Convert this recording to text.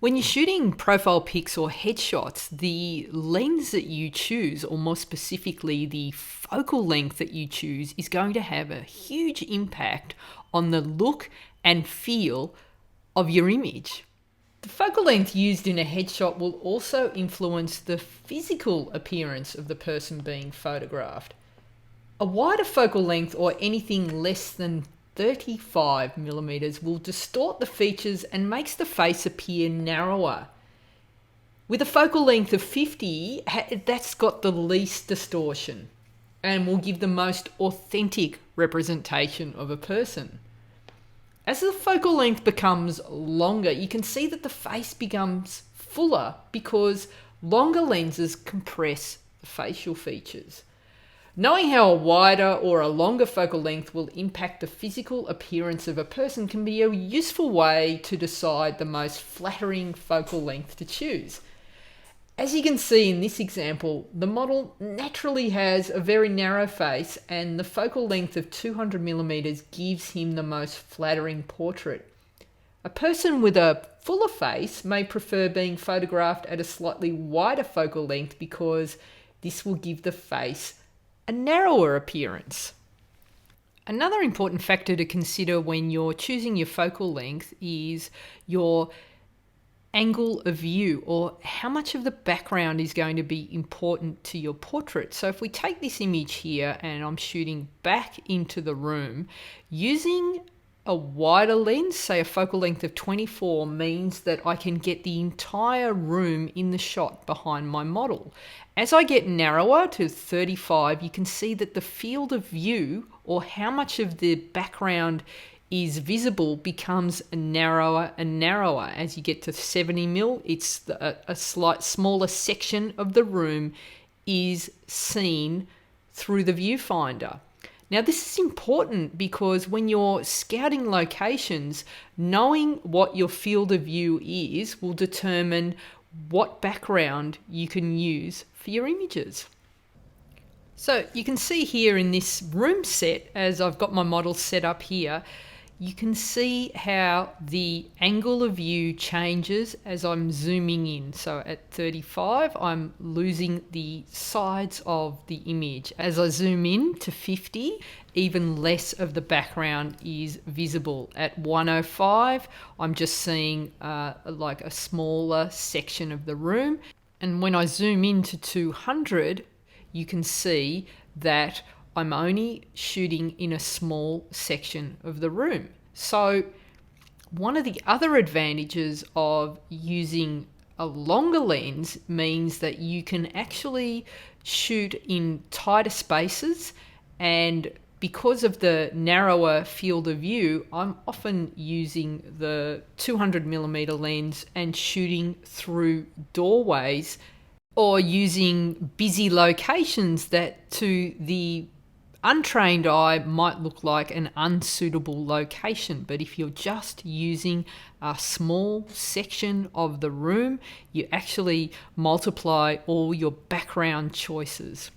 When you're shooting profile pics or headshots, the lens that you choose, or more specifically the focal length that you choose, is going to have a huge impact on the look and feel of your image. The focal length used in a headshot will also influence the physical appearance of the person being photographed. A wider focal length, or anything less than 35 millimeters, will distort the features and makes the face appear narrower. With a focal length of 50, that's got the least distortion and will give the most authentic representation of a person. As the focal length becomes longer, you can see that the face becomes fuller because longer lenses compress the facial features. Knowing how a wider or a longer focal length will impact the physical appearance of a person can be a useful way to decide the most flattering focal length to choose. As you can see in this example, the model naturally has a very narrow face, and the focal length of 200 millimeters gives him the most flattering portrait. A person with a fuller face may prefer being photographed at a slightly wider focal length because this will give the face a narrower appearance. Another important factor to consider when you're choosing your focal length is your angle of view, or how much of the background is going to be important to your portrait. So if we take this image here and I'm shooting back into the room, using a wider lens, say a focal length of 24, means that I can get the entire room in the shot behind my model. As I get narrower to 35, you can see that the field of view, or how much of the background is visible, becomes narrower and narrower. As you get to 70 mil, it's a slight smaller section of the room is seen through the viewfinder. Now, this is important because when you're scouting locations, knowing what your field of view is will determine what background you can use for your images. So you can see here in this room set, as I've got my model set up here, you can see how the angle of view changes as I'm zooming in. So at 35, I'm losing the sides of the image. As I zoom in to 50, even less of the background is visible. At 105, I'm just seeing like a smaller section of the room. And when I zoom in to 200, you can see that I'm only shooting in a small section of the room. So one of the other advantages of using a longer lens means that you can actually shoot in tighter spaces, and because of the narrower field of view, I'm often using the 200 millimeter lens and shooting through doorways, or using busy locations that to the untrained eye might look like an unsuitable location. But if you're just using a small section of the room, you actually multiply all your background choices.